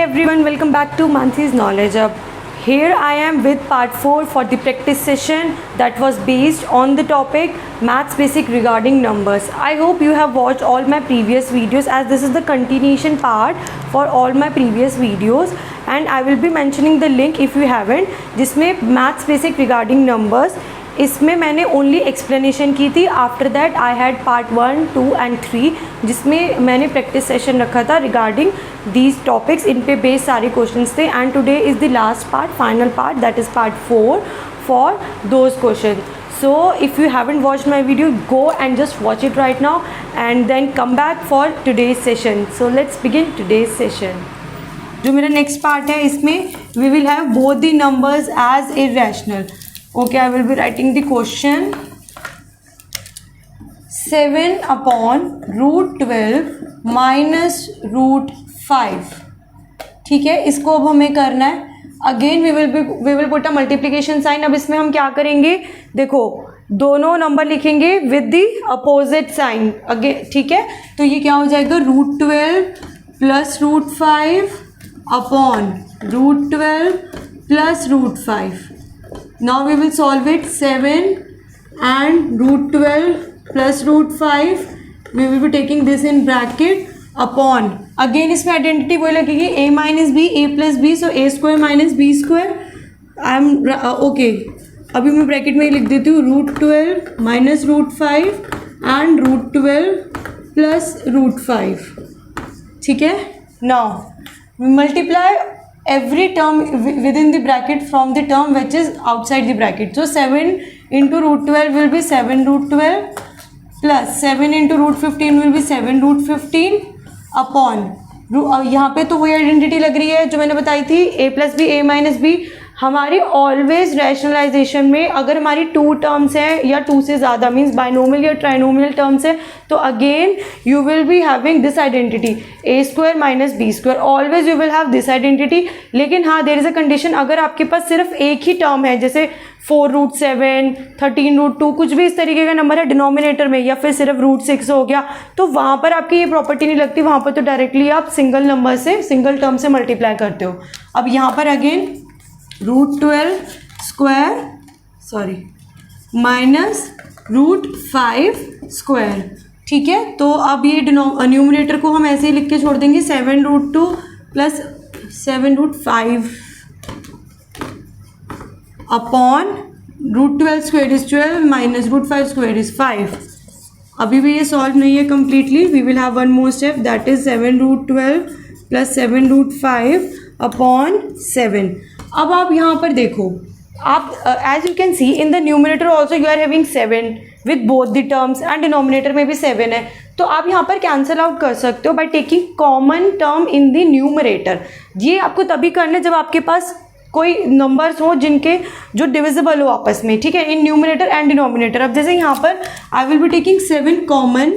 everyone, welcome back to Mansi's Knowledge Hub. Here I am with part 4 for the practice session that was based on the topic Maths Basic regarding numbers. I hope you have watched all my previous videos, as this is the continuation part for all my previous videos, and I will be mentioning the link if you haven't, जिसमें Maths Basic regarding numbers, इसमें मैंने only explanation की थी. After that I had part 1, 2 and 3 जिसमें मैंने practice session रखा था regarding these topics. इन पे बेस्ड सारे क्वेश्चंस थे and today is the last part, final part, that is part 4 for those question. So if you haven't watched my video, go and just watch it right now and then come back for today's session. So let's begin today's session. जो मेरा next part है इसमें we will have both the numbers as irrational. Okay, I will be writing the question. 7 upon root 12 minus root 5. ठीक है, इसको अब हमें करना है. Again we will put a multiplication sign. अब इसमें हम क्या करेंगे, देखो दोनों नंबर लिखेंगे with the opposite sign again. ठीक है, तो ये क्या हो जाएगा, root 12 plus root 5 upon root 12 plus root 5. Now we will solve it. 7 and root 12 plus root 5. We will be taking this in bracket upon. Again इसमें identity वही लगेगी, a minus b, a plus b, so a square minus b square. I am okay. अभी मैं bracket में ही लिख देती हूँ, root 12 minus root 5 and root 12 plus root 5. ठीक है, now multiply every term within the bracket from the term which is outside the bracket. So 7 into root 12 will be 7 root 12 plus 7 into root 15 will be 7 root 15 upon. यहाँ पे तो वही identity लग रही है जो मैंने बताई थी, a plus B, a minus B. हमारी ऑलवेज रैशनलाइजेशन में अगर हमारी 2 टर्म्स हैं या 2 से ज़्यादा मीन्स बाइनोमियल या ट्राइनोमियल टर्म्स है, तो again you will be having this identity, a square minus B square. Always you will have this identity. लेकिन हाँ, देयर इज़ अ कंडीशन, अगर आपके पास सिर्फ एक ही टर्म है, जैसे 4 रूट 7, 13 रूट 2, कुछ भी इस तरीके का नंबर है डिनोमिनेटर में, या फिर सिर्फ रूट 6 हो गया, तो वहाँ पर आपकी ये प्रॉपर्टी नहीं लगती. वहाँ पर तो डायरेक्टली आप सिंगल नंबर से, सिंगल टर्म से मल्टीप्लाई करते हो. अब यहाँ पर again root 12 square minus root 5 square. ठीक है, तो अब ये न्यूमरेटर को हम ऐसे ही लिख के छोड़ देंगे, 7 root 2 plus 7 root 5 upon root 12 square is 12 minus root 5 square is 5. अभी भी ये सॉल्व नहीं है completely. We will have one more step, that is 7 root 12 plus 7 root 5 upon 7. अब आप यहाँ पर देखो, आप as you can see in the numerator also you are having 7 with both the terms and denominator में भी 7 है. तो आप यहाँ पर कैंसिल आउट कर सकते हो by taking common term in the numerator. ये आपको तभी करना है जब आपके पास कोई नंबर्स हो जिनके जो डिविजिबल हो आपस में. ठीक है, इन न्यूमरेटर एंड डिनोमिनेटर. अब जैसे यहाँ पर I will be taking 7 common,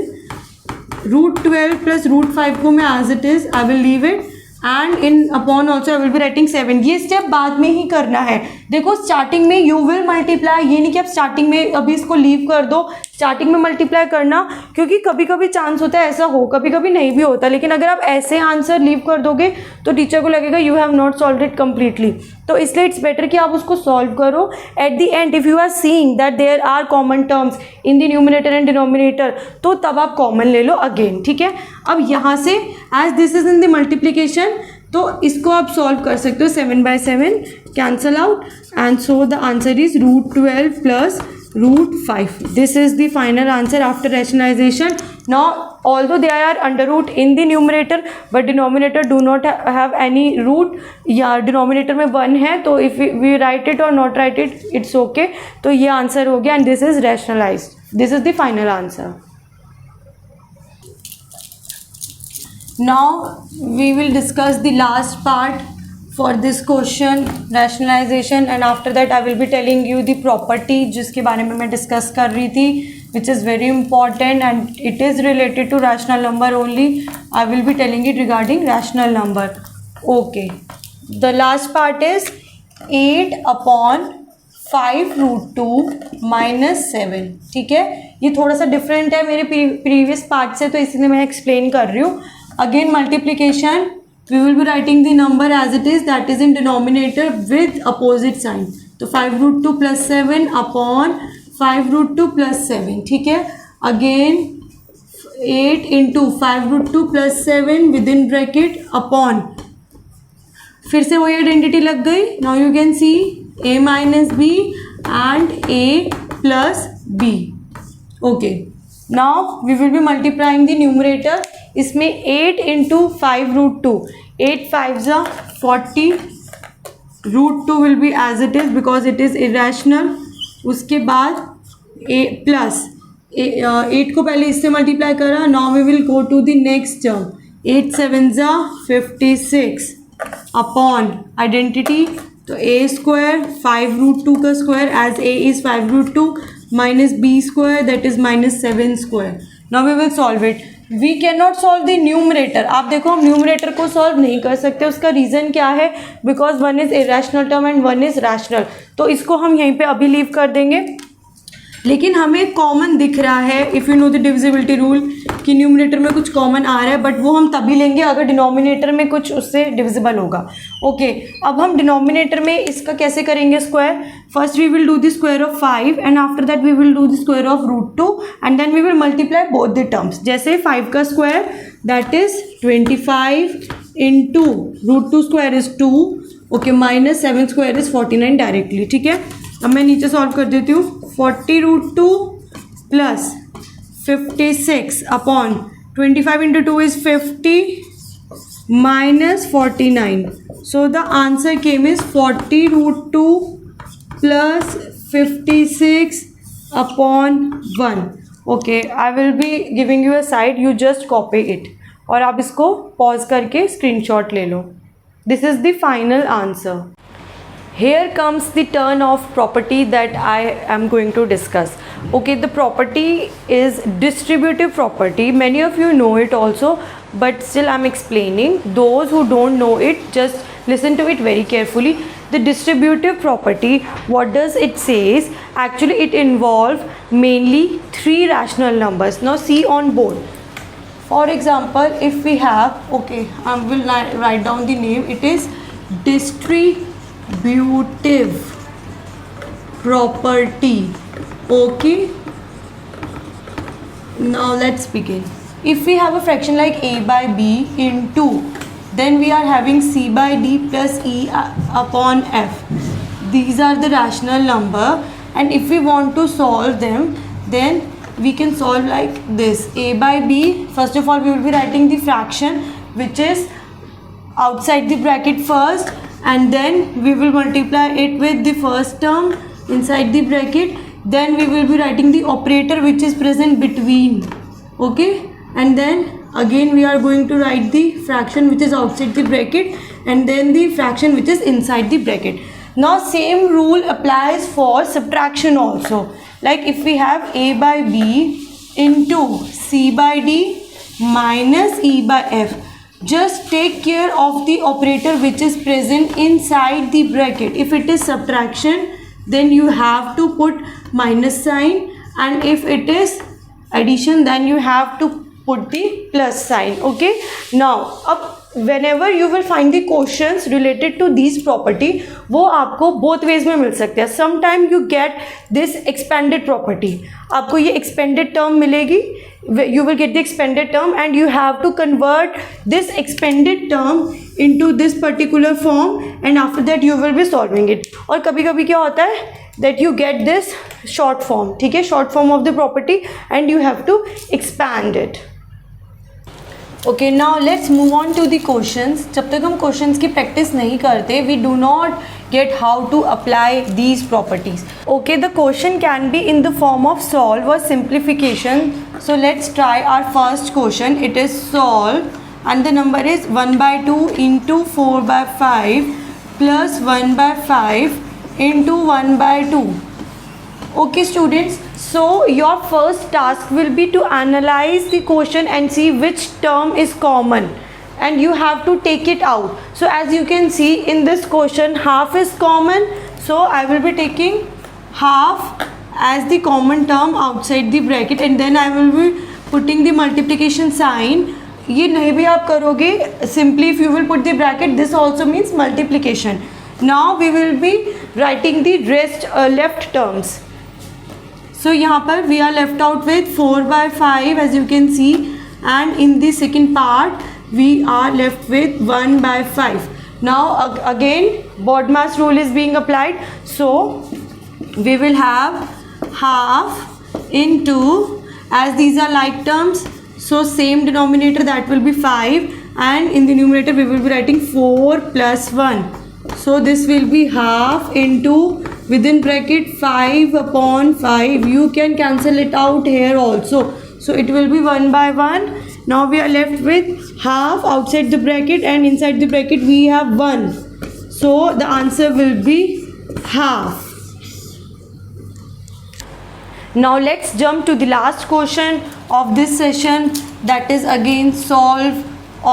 root 12 plus root 5 को मैं as it is I will leave it and in upon also I will be writing 7. ये स्टेप बाद में ही करना है. देखो स्टार्टिंग में यू विल मल्टीप्लाई, ये नहीं कि आप स्टार्टिंग में अभी इसको लीव कर दो, स्टार्टिंग में मल्टीप्लाई करना, क्योंकि कभी कभी चांस होता है ऐसा हो, कभी कभी नहीं भी होता. लेकिन अगर आप ऐसे आंसर लीव कर दोगे तो टीचर को लगेगा you have not solve it completely. तो इसलिए इट्स बेटर कि आप उसको सॉल्व करो. At the end if you are seeing that there are common terms in the numerator and denominator, तो तब आप कॉमन ले लो अगेन. ठीक है, अब यहाँ से as this is in the multiplication, तो इसको आप सॉल्व कर सकते हो. 7/7 cancel out and so the answer is root 12 plus root 5. This is the final answer after rationalization. Now although they are under root in the numerator but denominator do not have any root, या denominator में 1 है, तो if we write it or not write it it's okay. तो ये answer हो गया and this is rationalized. This is the final answer. Now we will discuss the last part for this question, rationalization, and after that I will be telling you the property जिसके बारे में मैं discuss कर रही थी, which is very important and it is related to rational number only. I will be telling it regarding rational number. Okay, the last part is 8 upon 5 root 2 minus 7. ठीक है, ये थोड़ा सा डिफरेंट है मेरे प्रीवियस पार्ट से, तो इसलिए मैं एक्सप्लेन कर रही हूँ. Again multiplication we will be writing the number as it is, that is in denominator with opposite sign. तो 5 root 2 plus 7 upon 5 root 2 plus 7. ठीक है, again 8 into 5 root 2 plus 7 within bracket upon, फिर से वही identity लग गई. Now you can see a minus b and a plus b. Okay, now we will be multiplying the numerator. इसमें 8 into 5 root 2, 8 5 जा 40, root 2 will be as it is because it is irrational. उसके बाद ए plus 8 को पहले इससे multiply करा. Now we will go to the next term. 8 7 जा 56 upon identity, तो ए स्क्वायर 5 रूट 2 का square as a is 5 root 2 minus B square that is minus 7 square. Now we will solve it. We can not solve the numerator. आप देखो हम numerator को solve नहीं कर सकते. उसका रीज़न क्या है? Because one is irrational term and one is rational. तो इसको हम यहीं पे अभी लीव कर देंगे. लेकिन हमें कॉमन दिख रहा है, if you know the divisibility rule, कि न्यूमरेटर में कुछ कॉमन आ रहा है, बट वो हम तभी लेंगे अगर डिनोमिनेटर में कुछ उससे डिविजिबल होगा. ओके, अब हम डिनोमिनेटर में इसका कैसे करेंगे square? First we will do the square of 5 and after that we will do the square of root 2 and then we will multiply both the terms. जैसे 5 का square that is 25 into root 2 square is 2. Okay, minus 7 square is 49 directly. ठीक है, अब मैं नीचे solve कर देती हूँ. 40 root 2 plus 56 upon 25 into 2 is 50 minus 49. So the answer came is 40 root 2 plus 56 upon 1. Okay, I will be giving you a side, you just copy it और आप इसको पॉज करके स्क्रीनशॉट ले लो. This is the final answer. Here comes the turn of property that I am going to discuss. Okay, the property is distributive property. Many of you know it also, but still I'm explaining. Those who don't know it, just listen to it very carefully. The distributive property, what does it says? Actually, it involves mainly 3 rational numbers. Now see on board. For example, if we have, okay, I will write down the name. It is distributive property. Okay, now let's begin. If we have a fraction like a by b into, then we are having c by d plus e upon f. These are the rational number, and if we want to solve them, then we can solve like this. A by b, first of all we will be writing the fraction which is outside the bracket first, and then we will multiply it with the first term inside the bracket. Then we will be writing the operator which is present between. Okay, and then again we are going to write the fraction which is outside the bracket and then the fraction which is inside the bracket. Now same rule applies for subtraction also. Like if we have a by b into c by d minus e by f, just take care of the operator which is present inside the bracket. If it is subtraction, then you have to put minus sign, and if it is addition, then you have to put the plus sign. Okay, now अब whenever you will find the questions related to these property, वो आपको both ways में मिल सकते हैं. Sometime you get this expanded property, आपको ये expanded term मिलेगी, you will get the expanded term and you have to convert this expanded term into this particular form and after that you will be solving it. और कभी कभी क्या होता है that you get this short form. ठीक है, short form of the property and you have to expand it. Okay, now let's move on to the questions. जब तक हम questions की practice नहीं करते, we do not get how to apply these properties. Okay, the question can be in the form of solve or simplification. So let's try our first question. It is solve and the number is 1 by 2 into 4 by 5 plus 1 by 5 into 1 by 2. Okay students, so your first task will be to analyze the question and see which term is common and you have to take it out. So as you can see in this question, half is common, so I will be taking half as the common term outside the bracket and then I will be putting the multiplication sign ये नहीं भी आप करोगे, simply if you will put the bracket, this also means multiplication. Now we will be writing the rest left terms. So यहाँ पर we are left out with 4/5 as you can see, and in the second part we are left with 1/5. Now again BODMAS rule is being applied, so we will have half into, as these are like terms, so same denominator, that will be 5, and in the numerator we will be writing 4 plus 1. So this will be half into, within bracket, 5/5. You can cancel it out here also. So it will be 1/1. Now we are left with half outside the bracket, and inside the bracket we have 1. So the answer will be half. Now let's jump to the last question of this session, that is again solve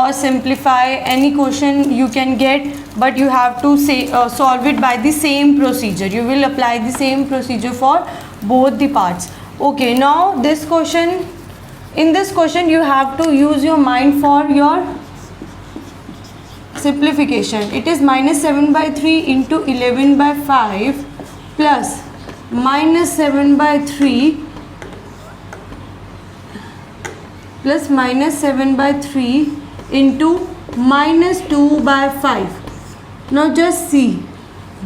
or simplify any question you can get, but you have to say solve it by the same procedure. You will apply the same procedure for both the parts. Okay, now this question, in this question you have to use your mind for your simplification. It is -7/3 into 11/5 plus -7/3 plus -7/3 into -2/5. Now just see,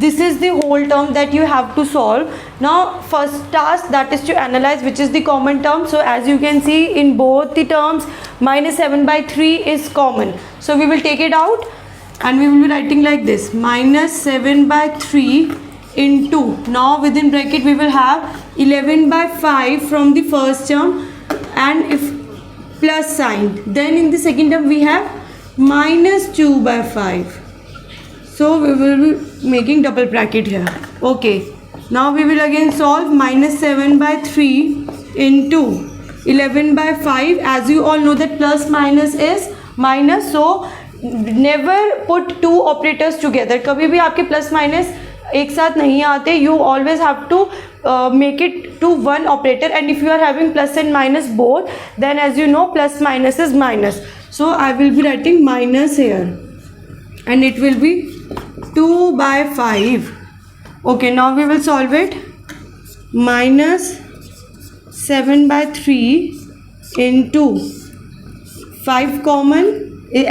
this is the whole term that you have to solve. Now first task, that is to analyze which is the common term. So as you can see, in both the terms -7/3 is common, so we will take it out and we will be writing like this: -7/3 into, now within bracket we will have 11/5 from the first term, and if plus sign, then in the second term we have -2/5. So we will be making double bracket here. Okay, now we will again solve -7/3 into 11/5. As you all know that plus minus is minus, so never put two operators together. कभी भी आपके plus minus एक साथ नहीं आते. You always have to make it to one operator, and if you are having plus and minus both, then as you know plus minus is minus. So I will be writing minus here, and it will be 2/5. Okay, now we will solve it. -7/3 into 5 common,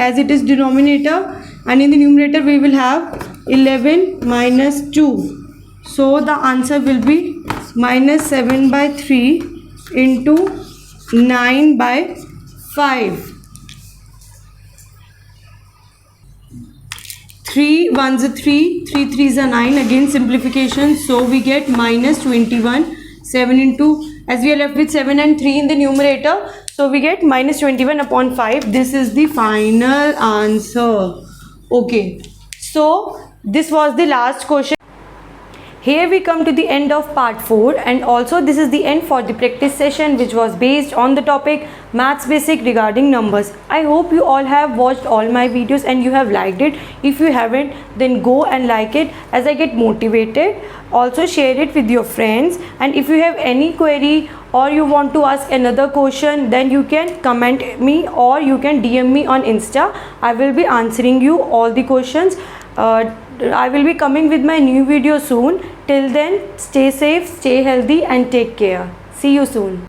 as it is denominator, and in the numerator we will have 11 minus 2. So the answer will be -7/3 into 9/5. 3 1s are 3, 3 3s are 9. Again simplification, so we get -21. 7 into, as we are left with 7 and 3 in the numerator, so we get -21/5. This is the final answer. Okay, so this was the last question. Here we come to the end of part 4, and also this is the end for the practice session, which was based on the topic Maths Basic regarding numbers. I hope you all have watched all my videos and you have liked it. If you haven't, then go and like it, as I get motivated. Also share it with your friends, and if you have any query or you want to ask another question, then you can comment me or you can DM me on Insta. I will be answering you all the questions. I will be coming with my new video soon. Till then, stay safe, stay healthy, and take care. See you soon.